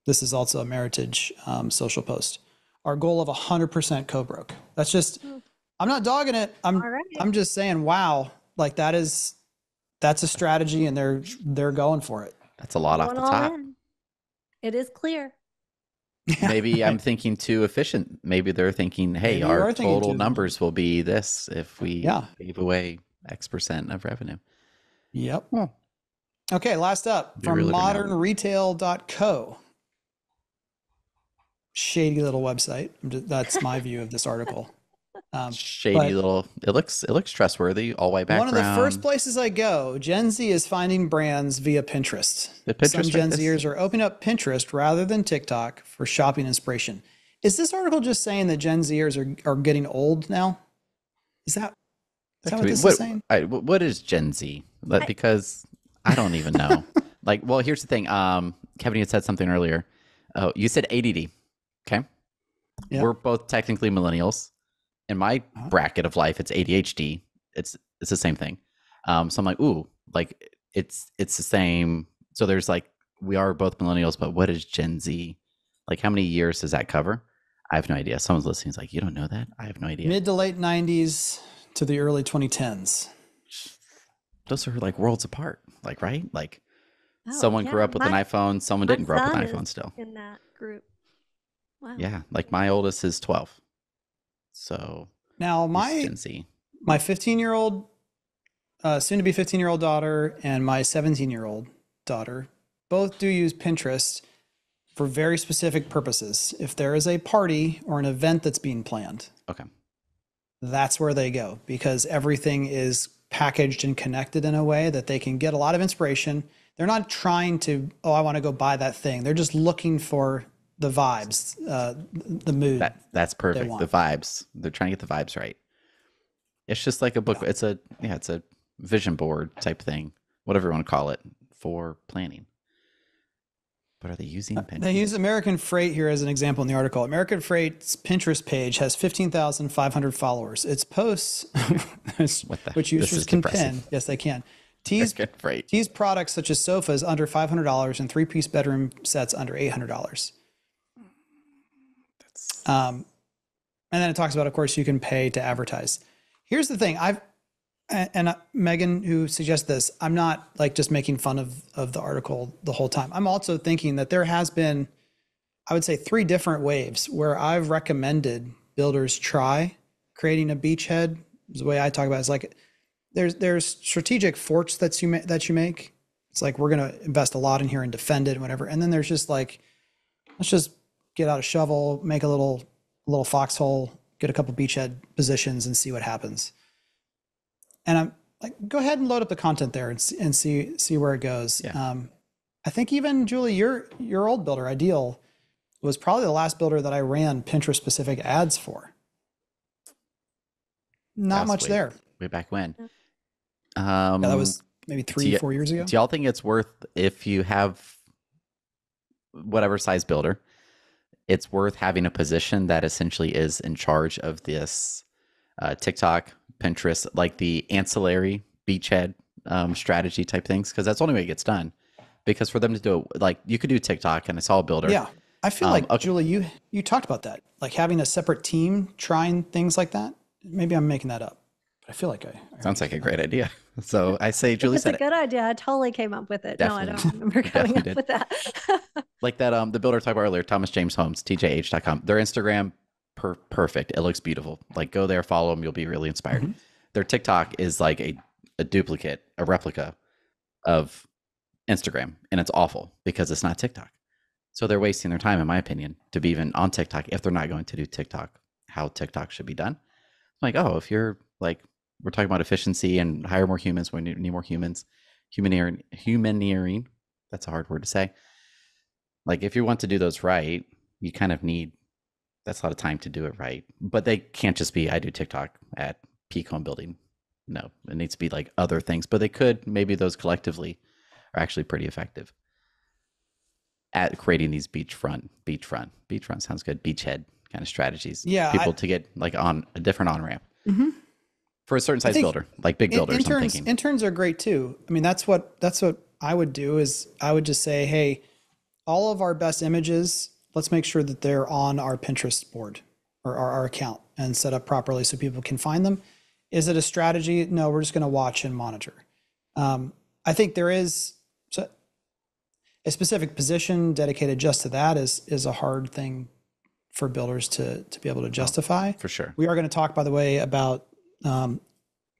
This is also a Meritage social post. Our goal of 100% co-broke. That's just, I'm not dogging it. I'm just saying, wow, like that's a strategy, and they're going for it. That's a lot off the top. It is clear. Maybe I'm thinking too efficient. Maybe they're thinking, hey, our total numbers will be this if we gave away X% of revenue. Yep. Okay, last up from modernretail.co. Shady little website. That's my view of this article. Shady little. It looks trustworthy. All white background. One of the first places I go, Gen Z is finding brands via Pinterest. Some Gen Zers are opening up Pinterest rather than TikTok for shopping inspiration. Is this article just saying that Gen Zers are getting old now? Is that what this is saying? What is Gen Z? Because I don't even know. Well, here's the thing. Kevin, you said something earlier. Oh, you said ADD. Okay. Yep. We're both technically millennials. In my bracket of life, it's ADHD. It's the same thing. So I'm like, ooh, it's the same. So there's we are both millennials, but what is Gen Z? How many years does that cover? I have no idea. Someone's listening is like, you don't know that? I have no idea. Mid to late 90s to the early 2010s. Those are worlds apart, right? Someone grew up with an iPhone. Someone didn't grow up with an iPhone still. In that group. Wow. Yeah. My oldest is 12. So now my 15-year-old, soon to be 15-year-old daughter and my 17-year-old daughter both do use Pinterest for very specific purposes. If there is a party or an event that's being planned, that's where they go, because everything is packaged and connected in a way that they can get a lot of inspiration. They're not trying to, I want to go buy that thing. They're just looking for the vibes, the mood. That's perfect. The vibes. They're trying to get the vibes right. It's just like a book. Yeah. It's a vision board type thing, whatever you want to call it, for planning. But are they using Pinterest? They use American Freight here as an example in the article. American Freight's Pinterest page has 15,500 followers. Its posts, which users can pin. Yes, they can. Tease products such as sofas under $500 and 3-piece bedroom sets under $800. And then it talks about, of course, you can pay to advertise. Here's the thing. Megan, who suggests this, I'm not just making fun of the article the whole time. I'm also thinking that there has been, I would say, 3 different waves where I've recommended builders try creating a beachhead. The way I talk about it is there's strategic forts that you make. It's we're going to invest a lot in here and defend it and whatever. And then there's just let's just get out a shovel, make a little foxhole, get a couple beachhead positions and see what happens. And I'm go ahead and load up the content there and see where it goes. Yeah. I think even Julie, your old builder, Ideal, was probably the last builder that I ran Pinterest specific ads for. Not much there. Way back when. That was maybe 3-4 years ago. Do y'all think it's worth, if you have whatever size builder, it's worth having a position that essentially is in charge of this TikTok, Pinterest, the ancillary beachhead strategy type things? Because that's the only way it gets done. Because for them to do it, you could do TikTok, and I saw a builder. Yeah, I feel Julie, you talked about that, having a separate team trying things like that. Maybe I'm making that up, but I feel like I sounds like a great idea. So I say, Julie said it's a good idea. I totally came up with it. Definitely. No, I don't remember coming up with that. The builder talked about earlier, Thomas James Homes, TJH.com. Their Instagram, perfect. It looks beautiful. Go there, follow them. You'll be really inspired. Mm-hmm. Their TikTok is a duplicate, a replica of Instagram, and it's awful because it's not TikTok. So they're wasting their time, in my opinion, to be even on TikTok if they're not going to do TikTok how TikTok should be done. I'm if you're we're talking about efficiency and hire more humans, we need more humans, humaneering. That's a hard word to say. If you want to do those right, you kind of need, that's a lot of time to do it right. But they can't just be, I do TikTok at peak home building. No, it needs to be like other things, but they could, maybe those collectively are actually pretty effective at creating these beachfront sounds good, beachhead kind of strategies. Yeah, people to get like on a different on-ramp for a certain I size think builder, like big builders. I'm thinking interns are great too. I mean, that's what I would do is I would just say, hey, all of our best images, let's make sure that they're on our Pinterest board or our account and set up properly so people can find them. Is it a strategy? No, we're just going to watch and monitor. I think there is a specific position dedicated just to that is a hard thing for builders to be able to justify. for sure. We are going to talk, by the way, about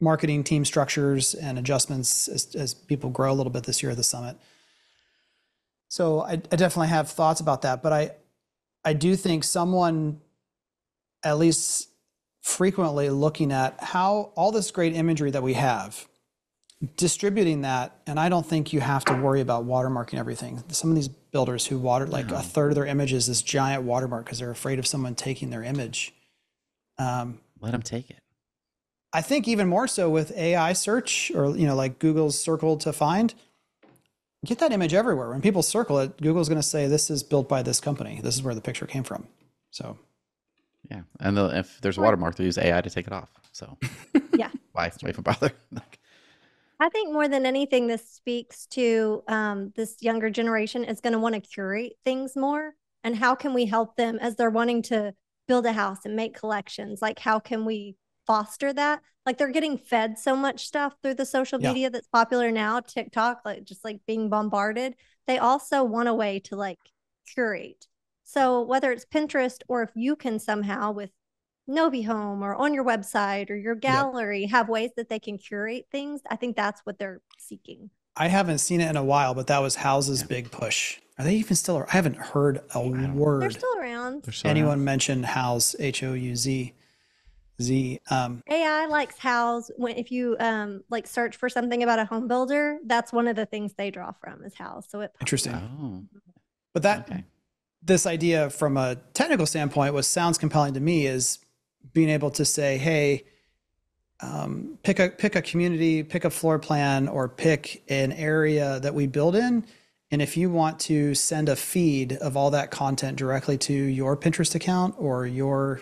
marketing team structures and adjustments as people grow a little bit this year at the summit. So I definitely have thoughts about that, but I do think someone at least frequently looking at how all this great imagery that we have, distributing that, and I don't think you have to worry about watermarking everything. Some of these builders who water like a third of their images this giant watermark because they're afraid of someone taking their image. Let them take it. I think even more so with AI search or like Google's circle to find, get that image everywhere. When people circle it, Google's going to say this is built by this company. This is where the picture came from. So yeah, and if there's a watermark, they'll use AI to take it off. So Yeah. why even bother? I think more than anything, this speaks to this younger generation is going to want to curate things more. And how can we help them as they're wanting to build a house and make collections? Like, how can we foster that? Like, they're getting fed so much stuff through the social media that's popular now, TikTok, like just like being bombarded. They also want a way to like curate. So whether it's Pinterest or if you can somehow with Novi Home or on your website or your gallery have ways that they can curate things, I think that's what they're seeking. I haven't seen it in a while, but that was House's big push. Are they even still? I haven't heard a word. They're still around. Anyone mention House, Houz? AI likes House. If you like search for something about a home builder, that's one of the things they draw from is House. So interesting. Oh. But this idea from a technical standpoint, what sounds compelling to me is being able to say, hey, pick a community, pick a floor plan, or pick an area that we build in. And if you want to send a feed of all that content directly to your Pinterest account or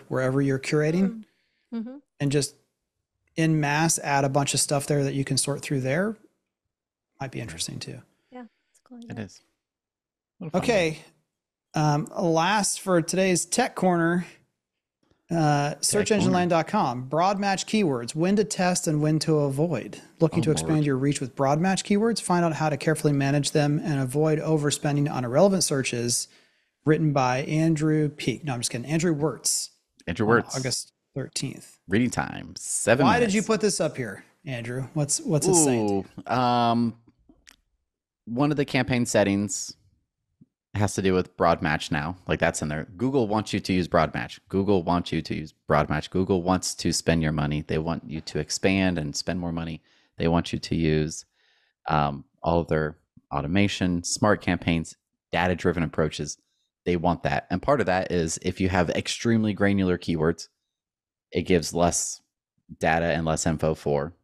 wherever you're curating, and just en masse add a bunch of stuff there that you can sort through there, might be interesting too. Yeah, it's cool. It is. Okay. Last for today's tech corner, searchengineland.com, broad match keywords, when to test and when to avoid. Looking to expand your reach with broad match keywords? Find out how to carefully manage them and avoid overspending on irrelevant searches. Written by Andrew Peak. No, I'm just kidding. Andrew Wirtz. Andrew Wirtz. August 13th. Reading time, 7 Why minutes. did you put this up here, Andrew? What's it saying? One of the campaign settings has to do with broad match now. Like that's in there. Google wants you to use broad match. Google wants you to use broad match. Google wants to spend your money. They want you to expand and spend more money. They want you to use all of their automation, smart campaigns, data-driven approaches. They want that. And part of that is if you have extremely granular keywords, it gives less data and less info for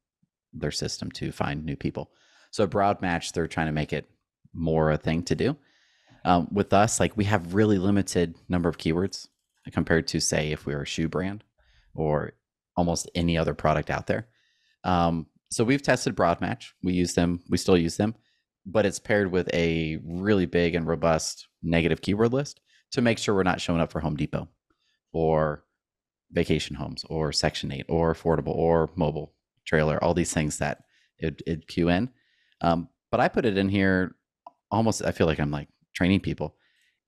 their system to find new people. So broad match, they're trying to make it more a thing to do. With us, like we have really limited number of keywords compared to say if we were a shoe brand or almost any other product out there. So we've tested broad match. We use them. We still use them, but it's paired with a really big and robust negative keyword list to make sure we're not showing up for Home Depot or vacation homes or Section 8 or affordable or mobile trailer, all these things that it'd queue in. But I put it in here almost, I feel like I'm like training people.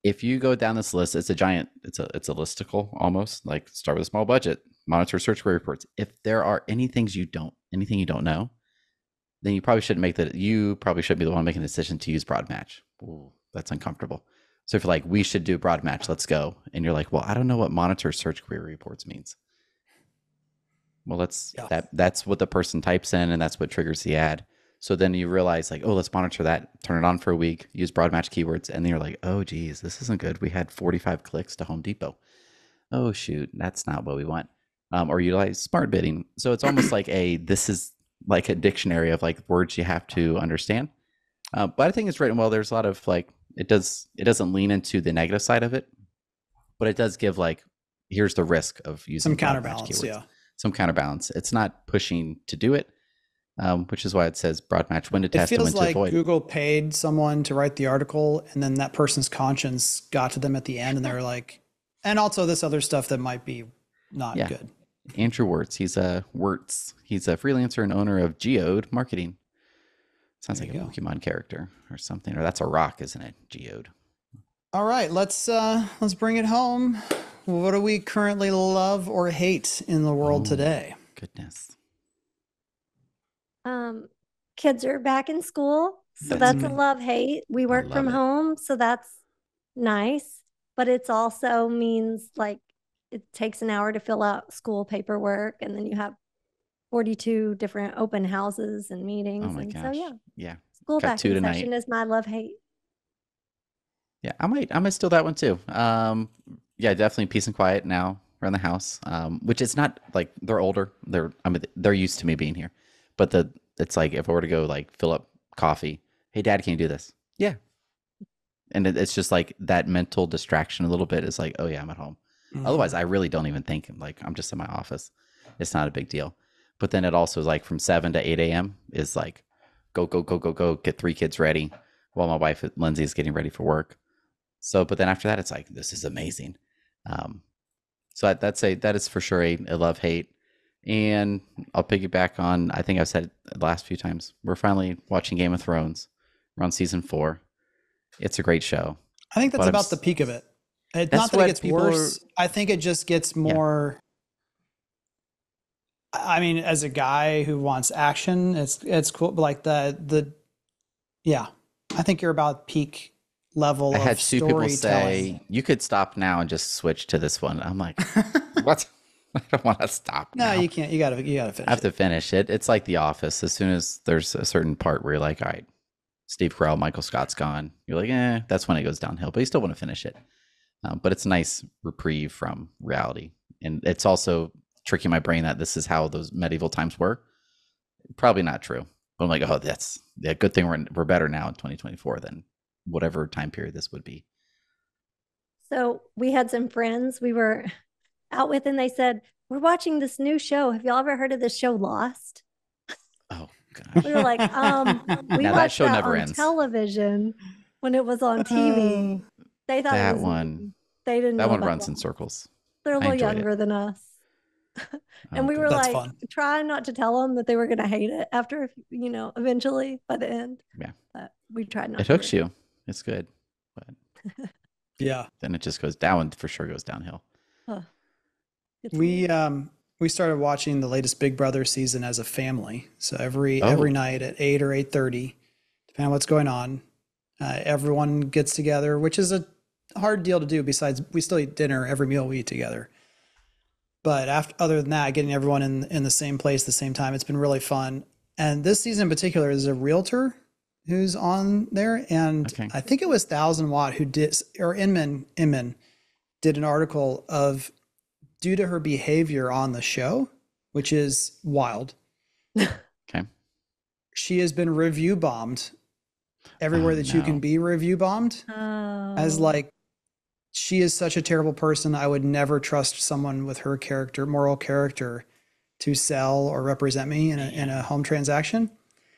If you go down this list, it's a giant, it's a listicle almost, like start with a small budget, monitor search query reports. If there are anything you don't know, then you probably shouldn't be the one making the decision to use broad match. Ooh, that's uncomfortable. So if you're like, we should do broad match, let's go. And you're like, well, I don't know what monitor search query reports means. Well, that's what the person types in and that's what triggers the ad. So then you realize like, oh, let's monitor that, turn it on for a week, use broad match keywords. And then you're like, oh, geez, this isn't good. We had 45 clicks to Home Depot. Oh, shoot, that's not what we want. or utilize smart bidding. So it's almost like this is like a dictionary of like words you have to understand. But I think it's written well. There's a lot of like, it doesn't lean into the negative side of it, but it does give like, here's the risk of using Some counterbalance, yeah. Some counterbalance. It's not pushing to do it, which is why it says broad match, when to It test and when feels to like avoid. Google paid someone to write the article, and then that person's conscience got to them at the end, and they were like, and also this other stuff that might be not Yeah. good. Andrew Wirtz. He's a freelancer and owner of Geode Marketing. Sounds There like a you go. Pokemon character or something. Or that's a rock, isn't it? Geode. All right, let's bring it home. What do we currently love or hate in the world Oh. today? Goodness. Kids are back in school, so That's that's a good. love-hate. We work love from it. home, so that's nice, but it's also means like it takes an hour to fill out school paperwork, and then you have 42 different open houses and meetings. Oh my and gosh. so yeah, Yeah. school Got back 2 in tonight. session is my love-hate. Yeah, I might steal that one too. Yeah, definitely peace and quiet now around the house. Which it's not like they're older. They're used to me being here. But it's like if I were to go like fill up coffee, hey dad, can you do this? Yeah. And it's just like that mental distraction a little bit is like, oh yeah, I'm at home. Mhm. Otherwise, I really don't even think like I'm just in my office. It's not a big deal. But then it also is like from 7 to 8 a.m. is like go, go, go, go, go, get 3 kids ready while my wife Lindsay is getting ready for work. So, but then after that, it's like, this is amazing. So that is for sure a love hate. And I'll piggyback on, I think I've said it the last few times, we're finally watching Game of Thrones. We're on season 4. It's a great show. I think that's But I'm about the peak of it. That's Not that what it gets people worse. I think it just gets more. I mean, as a guy who wants action, it's cool. But like yeah, I think you're about peak level I of had 2 people storytelling. say, you could stop now and just switch to this one. I'm like, what? I don't want to stop No, now. you can't. You gotta finish. I have to finish it. It's like The Office. As soon as there's a certain part where you're like, all right, Steve Carell, Michael Scott's gone. You're like, that's when it goes downhill. But you still want to finish it. But it's a nice reprieve from reality. And it's also tricking my brain that this is how those medieval times were. Probably not true. But I'm like, oh, that's a good thing we're better now in 2024 than whatever time period this would be. So we had some friends we were out with, and they said, we're watching this new show. Have y'all ever heard of this show Lost? Oh, gosh. We were like, we Now that watched show that never on ends. television when it was on TV. They thought it That was one. They didn't know That one about runs in Lost. circles. They're a I little enjoyed it. younger than us. And Oh, we good. were That's like fun. trying not to tell them that they were going to hate it after, eventually by the end. Yeah. But we tried not It to. hooks you. It's good. But Yeah, then it just goes down, for sure goes downhill. It's we started watching the latest Big Brother season as a family. So every Oh. night at 8 or 8:30, depending on what's going on, everyone gets together, which is a hard deal to do. Besides, we still eat dinner every meal we eat together. But other than that, getting everyone in the same place at the same time, it's been really fun. And this season in particular is a realtor who's on there, and Okay. I think it was Thousand Watt who did, or Inman did an article of, due to her behavior on the show, which is wild. Okay. She has been review bombed everywhere Oh, that you no. can be review bombed. As Oh. like, she is such a terrible person. I would never trust someone with her moral character, to sell or represent me in a home transaction.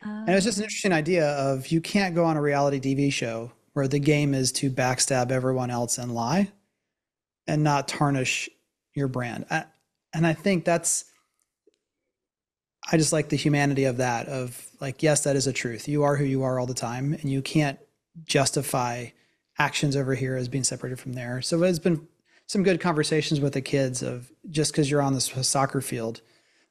And it was just an interesting idea of, you can't go on a reality TV show where the game is to backstab everyone else and lie and not tarnish your brand. And I think I just like the humanity of that, of like, yes, that is a truth. You are who you are all the time, and you can't justify actions over here as being separated from there. So it's been some good conversations with the kids of, just because you're on this soccer field.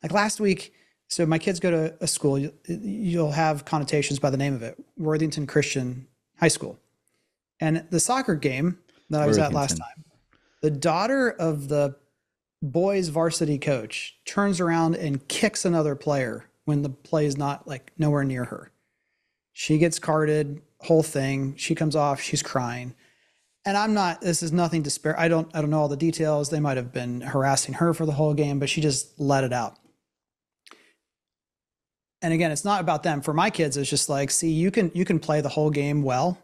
Like last week, so my kids go to a school, you'll have connotations by the name of it, Worthington Christian High School. And the soccer game that I was at last Worthington. time, the daughter of the boys varsity coach turns around and kicks another player when the play is not like nowhere near her. She gets carded, whole thing. She comes off, she's crying. And I'm not, this is nothing to spare. I don't know all the details. They might have been harassing her for the whole game, but she just let it out. And again, it's not about them. For my kids, it's just like, see, you can play the whole game well,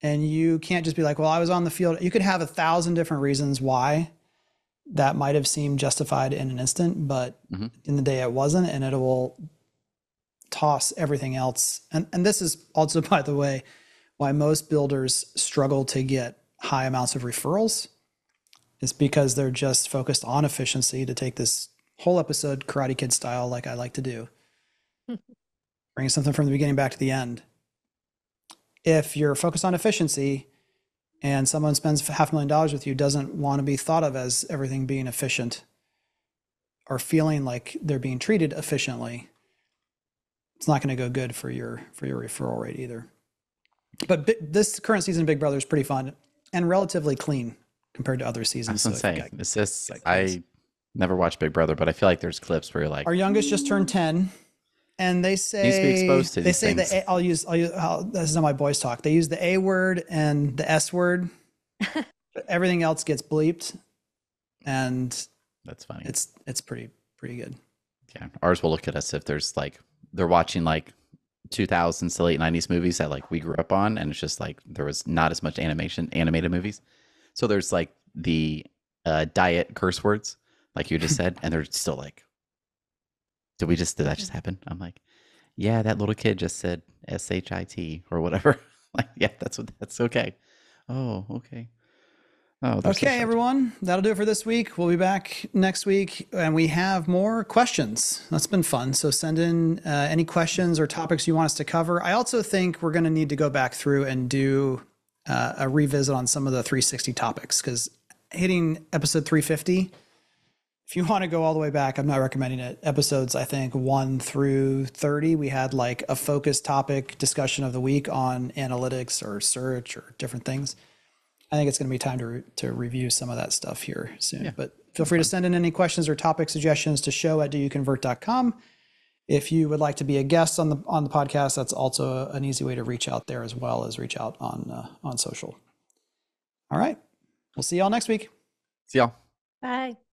and you can't just be like, well, I was on the field. You could have 1,000 different reasons why that might have seemed justified in an instant, but in the day it wasn't, and it will toss everything else. And this is also, by the way, why most builders struggle to get high amounts of referrals, is because they're just focused on efficiency, to take this whole episode Karate Kid style, like I like to do. Bring something from the beginning back to the end. If you're focused on efficiency and someone spends $500,000 with you, doesn't want to be thought of as everything being efficient or feeling like they're being treated efficiently, it's not going to go good for your referral rate either. But this current season of Big Brother is pretty fun and relatively clean compared to other seasons. I was gonna say, it's just, I never watched Big Brother, but I feel like there's clips where you're like, our youngest just turned 10, and they say, needs to be exposed to these things. I'll use this is not my boys talk. They use the A word and the S word. But everything else gets bleeped, and that's funny. It's pretty good. Yeah, ours will look at us if there's like, they're watching like 2000s to late 90s movies that like we grew up on, and it's just like there was not as much animated movies, so there's like the diet curse words like you just said, and they're still like, did that just happen? I'm like, yeah, that little kid just said shit or whatever. Like, yeah, that's okay. Oh, okay. Oh, okay, everyone. That'll do it for this week. We'll be back next week, and we have more questions. That's been fun. So send in any questions or topics you want us to cover. I also think we're going to need to go back through and do a revisit on some of the 360 topics, because hitting episode 350, if you want to go all the way back, I'm not recommending it. Episodes, I think 1 through 30, we had like a focused topic discussion of the week on analytics or search or different things. I think it's going to be time to review some of that stuff here soon. Yeah, but feel free to send in any questions or topic suggestions to show@doyouconvert.com. If you would like to be a guest on the podcast, that's also an easy way to reach out there, as well as reach out on social. All right. We'll see y'all next week. See y'all. Bye.